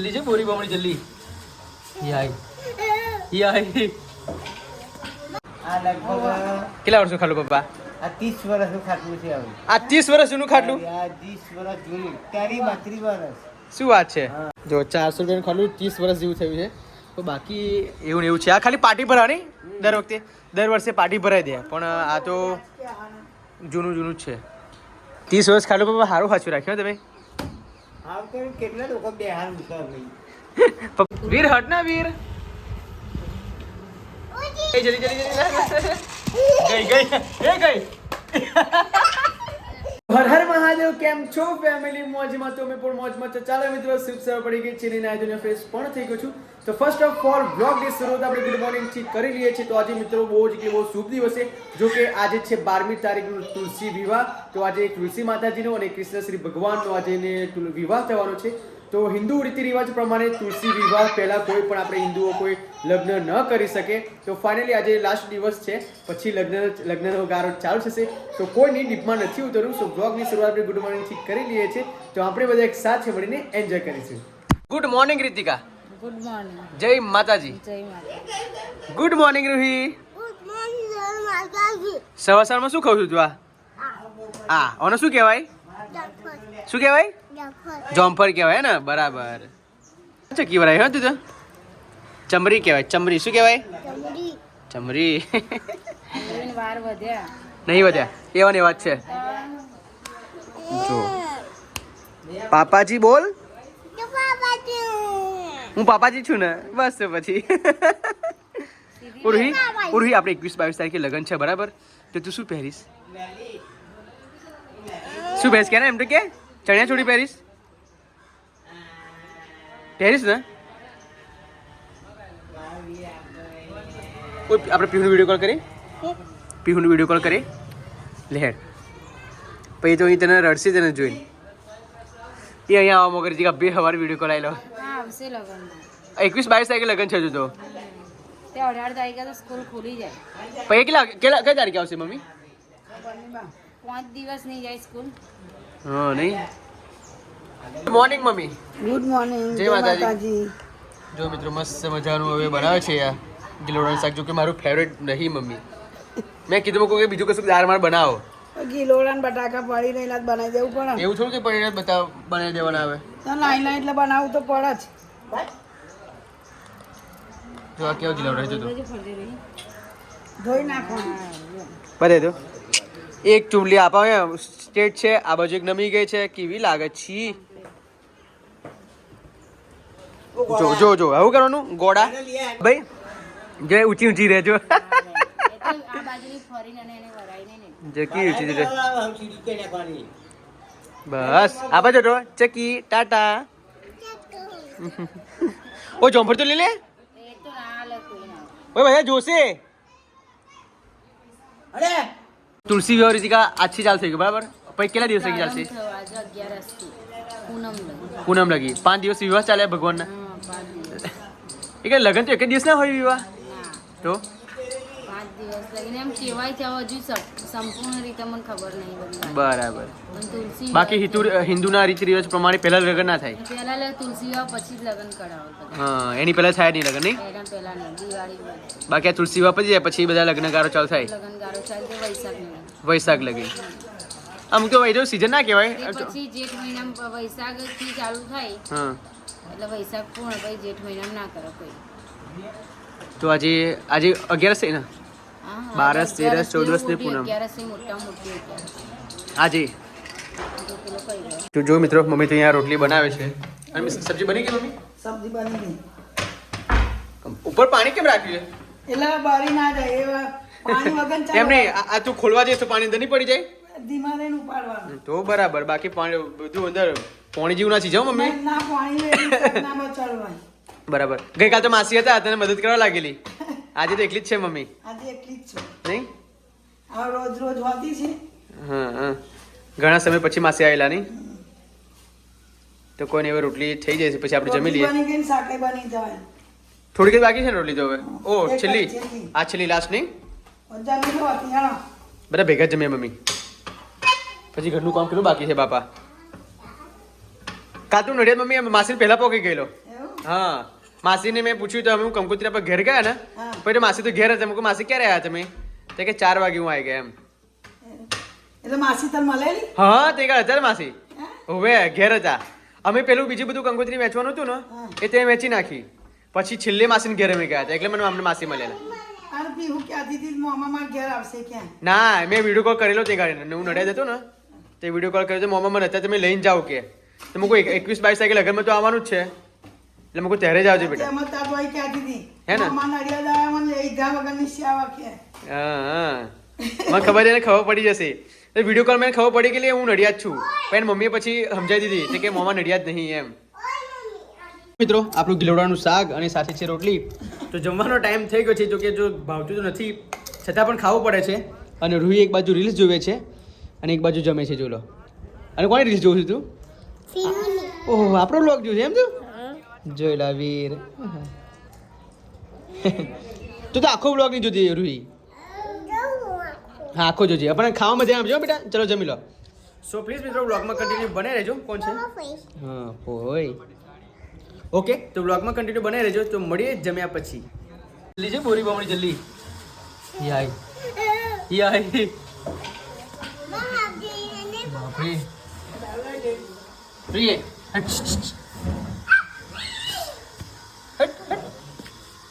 જલ્દી છે બોરી બમણી જલ્દી યાય આ લગભગ કેટલા વર્ષનું ખાટલું પપ્પા? આ 30 વર્ષનું ખાટલું છે હવે. આ 30 વર્ષનું ખાટલું? આ 30 વર્ષ જૂનું. 32 વર્ષ. શું વાત છે? જો 400 રૂપિયાનું ખાટલું 30 વર્ષ જેવું થયું છે. તો બાકી એવું ને એવું છે. આ ખાલી પાર્ટી ભરાવાની દર વખતે દર વર્ષે પાર્ટી ભરાઈ દે, પણ આ તો જૂનું જ છે. 30 વર્ષ ખાટલું પપ્પા સારું સાચું રાખ્યું તમે. આમ તો કેટલા લોકો બેહાર મૂકા ભાઈ. વીર હટ ના વીર. એ જલ્દી ગઈ. હર હર મહાદેવ. કેમ છો ફેમિલી? મોજમાં તો અમે પણ મોજમાં છો. ચાલો મિત્રો, શિફ્ટ સર પડી ગઈ છે ને આજે ફ્રેશ પણ થઈ ગયો છું. તો ફર્સ્ટ ઓફ ઓલ બ્લોગની શરૂઆત આપણે ગુડ મોર્નિંગ થી કરી લઈએ છીએ. તો આજે મિત્રો બહુ શુભ દિવસ છે. જો કે આજે છે 12મી તારીખનું તુલસી વિવાહ. તો આજે તુલસી માતાજીનો અને કૃષ્ણ શ્રી ભગવાનનો આજે વિવાહ થવાનો છે. તો હિન્દુ રીતિ રિવાજ પ્રમાણે તુલસી વિવાહ પહેલા કોઈ પણ આપણે હિન્દુઓ કોઈ લગ્ન ન કરી શકે. તો ફાઇનલી આજે લાસ્ટ દિવસ છે, પછી લગ્નનો ગારો ચાલુ થશે. તો કોઈની ડીપમાં નથી ઉતરવું. સો બ્લોગની શરૂઆત આપણે ગુડ મોર્નિંગ થી કરી લઈએ છીએ. તો આપણે બધા એક સાથે મળીને એન્જોય કરીશું. Good morning Ritika. Good morning. જય માતાજી. જય માતા. Good morning Ruhi. Good morning જય માતાજી. સવારમાં શું ખાવ છું તું? આ ઓને શું કહેવાય? શું કહેવાય? જોમફર કહેવાય ને? બરાબર. ચકી વરાય હા તું તો ચમરી કહેવાય. ચમરી શું કહેવાય? ચમરી. વાર વધ્યા નહીં વધ્યા એવા ને વાત છે. જો પાપાજી બોલ. હું પાપાજી છું ને, બસ તો પછી. ઉર્હી આપણે 21-22 તારીખે લગ્ન છે બરાબર? તો તું શું પહેરીશ? શું પહેરીશ કે ને? એમ તો કે ચણિયા ચોળી પહેરીશ ને? આપણે પીહુનો વિડીયો કોલ કરીએ. પીહુનો વિડીયો કોલ કરીએ. લેહેડ પછી તો અહીં તને રડશે તને જોઈને. એ અહીંયા આવા મગર જીગા 2 સવારે વિડીયો કોલ આવી લો. આવશે લગન 21-22 તારીખે લગન છે હજુ તો. તે 18 તારીખે તો સ્કૂલ ખુલી જાય. પછી કઈ તારીખે આવશે મમ્મી? 5 દિવસ નહીં જાય સ્કૂલ. હા નહીં. Good morning mummy. Good morning. જય માતાજી. જો મિત્રો મસ્ત મજાનું હવે બનાવે છે યાર ગિલોડાનું શાક. જો કે મારું ફેવરેટ નહીં મમ્મી. મેં કીધું કે બીજું કશું દાળ માર બનાવો. ગિલોડા ને બટાકા પડી નહીં એટલે બનાવી દેવું પડે. એવું થોડું કે પડીને બનાવી દેવાના આવે. તો લાઈન એટલે બનાવવું તો પડે જ. જો આ કેવો ગિલોડા છે તો ધોઈ નાખવાનું. બતાવી દો. એક ચૂંટલી આપા સ્ટેટ છે, આ બાજુ એક નમી ગઈ છે. કેવી લાગે છે? જો આવું કરવાનું ગોડા ભાઈ. જે ઊંચી રહેજો. જે કી ઊંચી રહે બસ. આ બાજુ તો ચકી ટાટા. ઓ જોમફર તો લે લે. ઓય ભાઈ જોશે. અરે તુલસી વિવાહ રીતિકા આજથી ચાલુ થઈ ગયું બરાબર? પછી કેટલા દિવસ લગી ચાલશે? પૂનમ લગી 5 દિવસ વિવાહ ચાલે ભગવાનના. એ કે લગન તો એક જ દિવસ ના હોય વિવાહ તો? 5 દિવસ લગીને એમ કહેવાય છે. હજુ સંપૂર્ણ રીતે મને ખબર નહીં બધી. બરાબર. પણ તુલસી બાકી હિન્દુના રીતિ રિવાજ પ્રમાણે પહેલા લગન ના થાય. પહેલા તુલસી વિવાહ પછી જ લગ્ન કરાવો. હા એની પહેલા થાય નહીં લગન નહીં. પહેલા નહીં દિવાળી બાકી આ તુલસી વિવાહ પછી જાય પછી બધા લગ્ન ગારો ચાલુ થાય. લગ્ન ગાળો ચાલતો વૈશાખ લગી. આમ તો એ સીઝન ના કહેવાય. પછી જેઠ મહિનામાં વૈશાખ થી ચાલુ થાય. હા એટલે વૈશાખ પૂર્ણ પછી જેઠ મહિનામાં ના કરે કોઈ. તો આજે 11 છે ને? 12 13 14 ને પૂનમ. 11 મોટા મોટી આજે તો જો મિત્રો મમ્મી તો અહીંયા રોટલી બનાવે છે. અને સબ્જી બની ગઈ મમ્મી? સબ્જી બની ગઈ. ઉપર પાણી કેમ રાખ્યું છે? એટલે બારી ના જાય એવા પાણી વગર એમ નહીં. આ તું ખોલવા જઈશ તો પાણી અંદર નહીં પડી જાય? ધીમા રહીને ઉપાડવાનું. તો બરાબર. બાકી પાણી બધું અંદર પાણી જેવું ના જાઓ મમ્મી. ના પાણી વેરી ના બચાડવાય. બરાબર. ગઈકાલ તો માસી હતા તને મદદ કરવા લાગેલી. આજે તો એકલી જ છે મમ્મી આજે એકલી જ છું. નહીં? આ રોજ હોતી છે. હા ઘણા સમય પછી માસી આવેલા નહીં? તો કોઈને હવે રોટલી થઈ જાય છે પછી આપણે જમી લઈએ. બની ગઈ શાકે બની જાય. થોડીક જ બાકી છે ને રોટલી તો હવે? ઓ છેલ્લી. આ છેલ્લી લાસ્ટ નહીં? જમી લો અત્યારે. બધા ભેગા જ જમીએ મમ્મી. પછી ઘરનું કામ કેટલું બાકી છે બાપા? કાતું નડિયાદ મમ્મી માસી પહેલા પોકી ગયેલો. હા માસીને મેં પૂછ્યું તો અમે હું કંકોત્રી પર ઘેર ગયા ને હા. પછી માસી તો ઘેર હતા મેં કહ્યું, માસી ક્યારે આવ્યા તમે તે કે 4 વાગે હું આવી ગયા એમ. એટલે માસી તને મળેલી હા તે કાલે હતા ને માસી હે? હવે ઘેર હતા અમે પેલું બીજું બધું કંકોત્રી વેચવાનું હતું ને હા. એ તે વેચી નાખી પછી છેલ્લે માસીને ઘેર અમે ગયા હતા એટલે મને અમને માસી મળેલા. અને પીહુ કહેતી હતી મોમા મારા ઘેર આવશે ક્યાં ના મેં વિડીયો કોલ કરેલો તે ગાડીને હું નડિયાદ હતો ને તે વિડીયો કોલ કર્યો તો મોમાં મને હતા તમે લઈને જાઓ કે તો મેં કોઈ 21-22 તારીખે લગ્નમાં તો આવવાનું જ છે એટલે મેં ત્યારે જ આવજો બેટા. તેમાં તાર તો અહીં કહેતી હતી હે ને? મોમા નડિયાદ આવ્યા મને લઈ જા વગરની સેવા કે હા મને ખબર છે ને ખબર પડી જશે તો વિડીયો કોલ મને ખબર પડી કે હું નડિયાદ છું પણ મમ્મીએ પછી સમજાવી દીધી કે મોમાં નડિયાદ નહીં એમ. મિત્રો આપણું ગિલોડાનું શાક અને સાથે છે રોટલી તો જમવાનો ટાઈમ થઈ ગયો છે જો કે જો ભાવતું તો નથી છતાં પણ ખાવું પડે છે અને રૂહી એક બાજુ રીલ્સ જોવે છે અને એક બાજુ જમે છે જો લો. અને કોની રીલ્સ જોઉં છું તું? ઓહો આપણો બ્લોગ જોયું છે એમ તું જોઈ લા વીર તું તો આખો બ્લોગ નહીં જોતી રૂહી. હા આખો જોજે પણ ખાવામાં ધ્યાન આપજો બેટા. ચલો જમી લો. સો પ્લીઝ મિત્રો બ્લોગમાં કન્ટિન્યુ બને રહેજો. કોણ છે? હા પોય. ઓકે તો બ્લોગમાં કન્ટિન્યુ બને રહેજો તો મળીએ જમ્યા પછી. જલ્દી છે બોરી બમણી જલ્દી યાય યાય બાપરે પ્રિય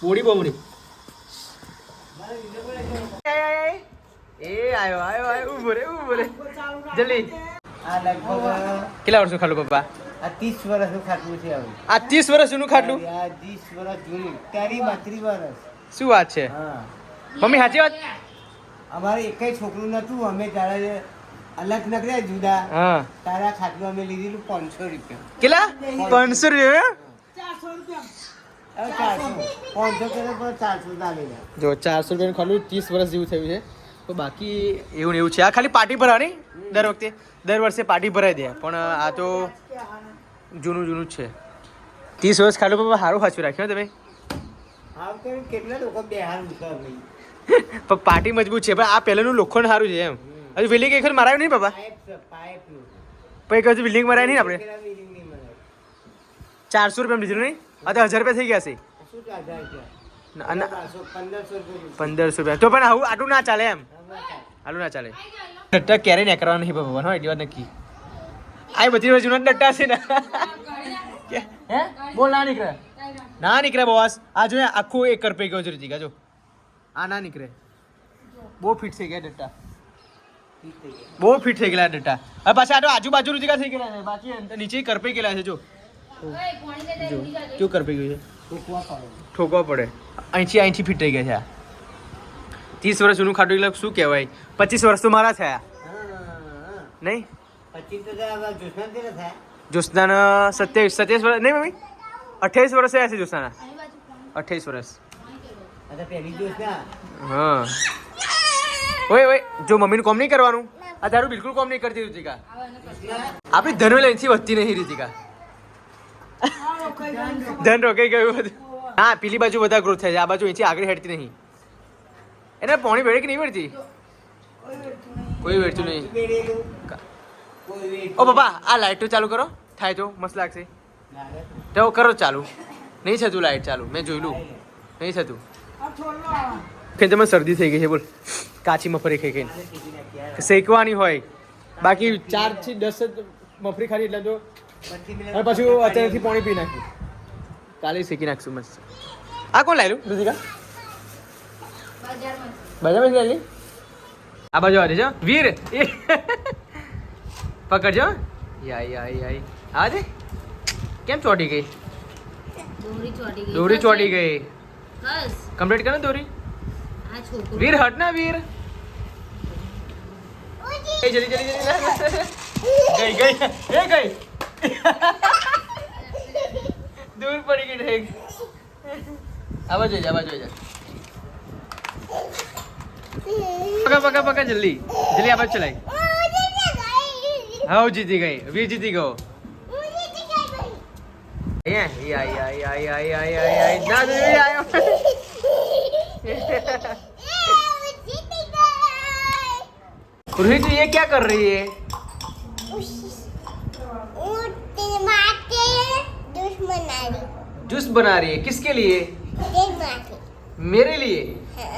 બોડી બમણી એ આયો આયો આયો ઉભો રે જલ્દી. આ લગભગ કેટલા વર્ષો ખાલું પપ્પા? આ 30 વર્ષનું ખાટલું છે હવે. આ 30 વર્ષ જૂનું ખાટલું? આ 30 વર્ષ જૂનું. તારી 32 વર્ષ. શું વાત છે હા મમ્મી સાચી વાત? અમારે એકય છોકરું નતું અમે તારા અલગ નકર્યા જુદા હા તારા ખાટલું અમે લીધેલું 500 રૂપિયા. કેટલા? 500 રૂપિયા? 400 રૂપિયા હવે 400 500 કરે પણ 400 ચાલેલા. જો 400 રૂપિયાનું ખાલું 30 વર્ષ જેવું થયું છે તો બાકી એવું ને એવું છે. આ ખાલી પાર્ટી ભરાવાની દર વખતે દર વર્ષે પાર્ટી ભરાઈ દે પણ આ તો જૂનું જ છે. 30 વર્ષ ખાલું પપ્પા સારું સાચું રાખ્યું તમે. આમ તો કેટલા લોકો બેહાર ઉતર નહીં. પણ પાર્ટી મજબૂત છે પણ આ પહેલાંનું લોખંડ સારું છે એમ. હજુ બિલ્ડિંગ એક વખત મરાયું નહીં પપ્પા? પાઇપનું પછી એક હજુ બિલ્ડિંગ મરાય નહીં આપણે? પેલા meeting નહીં મળે. 400 રૂપિયા લીધું નહીં? આ તો 1000 રૂપિયા થઈ ગયા છે. શું ચાલે છે? ના, ના, 1500 રૂપિયા. 1500 રૂપિયા તો પણ આવું આટલું ના ચાલે એમ. આટલું ના ચાલે. ડટ્ટા ક્યારેય નહીં કરવાના નહીં ભગવાન હોય એટલી વાત નક્કી. આ બધી વસ્તુ જૂના ડટ્ટા છે ને હે બોલ ના નીકળે ના નીકળે બોસ. આ જો આખું એક કરપે ગયો છે રીતિકા જો આ ના નીકળે. બહુ ફિટ થઈ ગયા ડટ્ટા બહુ ફિટ થઈ ગયેલા ડટ્ટા. હવે પાછા આ તો આજુબાજુ રીતિકા થઈ ગયેલા છે બાકી નીચે કરપે ગયેલા છે જો જો કેવું કરપે ગયું છે. ઠોકવા પડે અહીંથી ફિટ થઈ ગયા છે. આ 30 વર્ષ જૂનું ખાટું એટલે શું કહેવાય 25 વર્ષ તો મારા થયા નહીં? 25 તો આવા જોશના તેરા થાય. જ્યોત્સનાના 27 વર્ષ નહીં મમ્મી 28 વર્ષ થયા છે જ્યોત્સનાના 28 વર્ષ. આ તો પહેલી જોશના. હા ઓય ઓય જો મમ્મીનું કોમ નહીં કરવાનું આ તારું બિલકુલ કોમ નહીં કરતી રીતિકા. આપણી ધનવેલ અહીંથી વધતી નહીં રીતિકા. ધન રોકાઈ ગયું બધું. હા પેલી બાજુ બધા ગ્રોથ થાય છે આ બાજુ અહીંથી આગળ હેડતી નહીં. એને પોણી વેડે કે નહીં વેડતી? કોઈ વેડતું નહીં. બેડેલું. કોઈ વેટ. ઓ બાબા આ લાઇટો ચાલુ કરો થાય તો મસ્ત લાગશે. તો કરો ચાલુ. નહીં થતું લાઇટ ચાલુ મેં જોયેલું નહીં થતું. આ થોડો આવા કે તમે શરદી થઈ ગઈ છે બોલ કાચી મફરી ખાઈ ખાઈને શેકવાની હોય બાકી 4 થી 10 જ મફરી ખાલી એટલે તો 25 મિનિટ અને પાછું અત્યારથી પાણી પી નાખ્યું. કાલે શેકી નાખશું મસ્ત. આ કોણ લાવ્યું ઋતિકા? બજારમાં લઈ લી. આ બાજુ આવે છે વીર એ પકડજો. યાય યાય યાય આ દે કેમ ચોટી ગઈ? દોરી ચોટી ગઈ. બસ કમ્પ્લીટ કરો દોરી. આ છોકરો વીર હટ ના વીર. એ જલ્દી જલ્દી જલ્દી ગઈ ગઈ એ ગઈ દૂર પડી ગઈ ઠેક. આવા જોઈ જા પકા પકા પકા જલ્દી જલ્દી આવાજ ચલાઈ. હા જીતી ગઈ વીર જીતી ગયો. ના વીર આયો. रोहित ये क्या कर रही है? जूस बना रही है किसके लिए मेरे लिए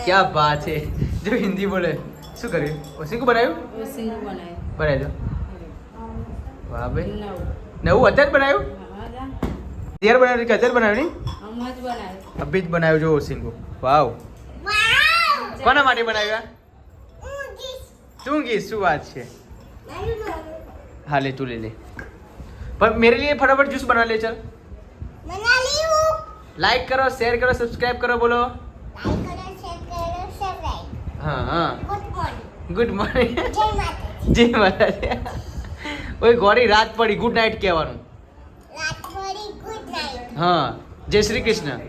क्या बात है जो हिंदी बोले શું કર્યું ઓસિંગ બનાવ્યું સિંગ બનાવ્યો બનાવી દો વાહ ભાઈ નવું અત્યારે બનાવ્યું અત્યારે બનાવ્યું કે અત્યારે બનાવ્યું નહીં હમણાં જ બનાવ્યો અભી જ બનાવ્યું જો ઓસિંગો વાવ કોના માટે બનાવ્યા તું ગી શું વાત છે હા લે તું ले पर मेरे लिए फटाफट जूस बना ले चल लाइक करो शेयर करो सब्सक्राइब करो बोलो हाँ हाँ गुड मॉर्निंग जय माता दी ओए गौरी रात पड़ी गुड नाइट કહેવાનું હા જય શ્રી કૃષ્ણ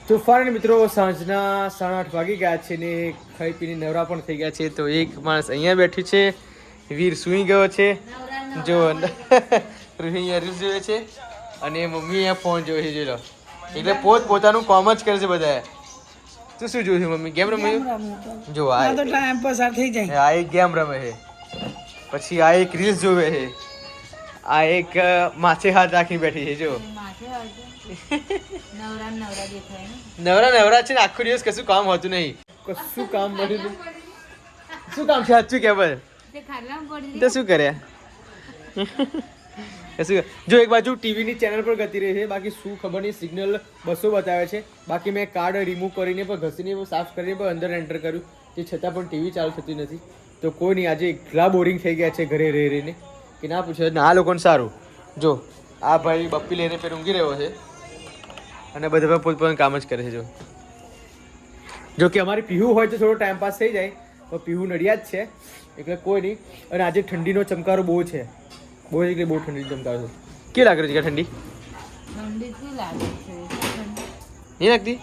તો ફાઇનલી મિત્રો સાંજના 8:30 વાગી ગયા છે ને ખાઈ પીને નવરા પણ થઈ ગયા છે તો એક માણસ અહીંયા બેઠું છે વીર સૂઈ ગયો છે જો અહીંયા રીલ્સ જોવે છે અને મમ્મી અહીંયા ફોન જોવે છે જોઈ લો એટલે પોતાનું કામ જ કરે છે બધા તું શું જોયું છે મમ્મી ગેમ રમ્યું જો આ તો ટાઈમ પસાર થઈ જાય આ એક ગેમ રમે છે પછી આ એક રીલ્સ જોવે છે આ એક માથે હાથ રાખીને બેઠી છે જો માથે વાગ્યો નવરા દેખાય ને નવરા છે ને આખો દિવસ કશું કામ હોતું નહીં કશું કામ મળ્યું શું કામ છે સાચું કે બોલ તે ખાટલામાં પડી તો શું કર્યા કશું જો એક બાજુ ટીવીની ચેનલ પર ગતી રહી છે બાકી શું ખબર નહીં સિગ્નલ 200 બતાવે છે બાકી મેં કાર્ડ રિમૂવ કરીને પણ ઘસીને સાફ કરીને પણ અંદર એન્ટર કર્યું તે છતાં પણ ટીવી ચાલુ થતી નથી તો કોઈ નહીં આજે એટલા બોરિંગ થઈ ગયા છે ઘરે રહી રહીને કે ના પૂછો ને આ લોકોને સારું જો આ ભાઈ બપ્પી લઈને પેર ઊંઘી રહ્યો છે અને બધા પોતપોતાનું કામ જ કરે છે જો કે અમારી પીહુ હોય તો થોડો ટાઈમ પાસ થઈ જાય તો પીહુ નડિયાદ છે એટલે કોઈ નહીં અને આજે ઠંડીનો ચમકારો બહુ છે બહુ એટલે બહુ ઠંડી ચમકારો છે કેવી લાગે છે ઠંડી ઠંડીથી લાગે છે નહીં લાગતી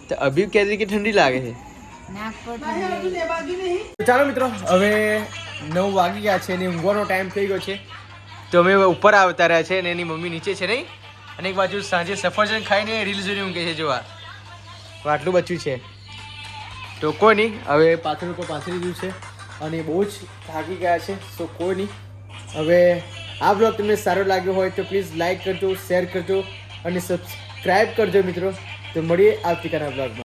તો અભી કહેતી કે ઠંડી લાગે છે નાક પર ઠંડી બાજુ નહીં તો ચાલો મિત્રો હવે 9 વાગી ગયા છે ને ઊંઘવાનો ટાઈમ થઈ ગયો છે તો અમે ઉપર આવતા રહ્યા છે ને એની મમ્મી નીચે છે નહીં અને એક બાજુ સાંજે સફરજન ખાઈને રીલ્સ જોઈને ઊંઘે છે જોવા આટલું બચ્યું છે તો કોઈ નહીં હવે પાછળ ઉપર પાછળ દીધું છે અને બહુ જ થાકી ગયા છે તો કોઈ નહીં હવે આ બ્લોગ તમને સારો લાગ્યો હોય તો પ્લીઝ લાઈક કરજો શેર કરજો અને સબસ્ક્રાઈબ કરજો મિત્રો તો મળીએ આવતીકાલના બ્લોગમાં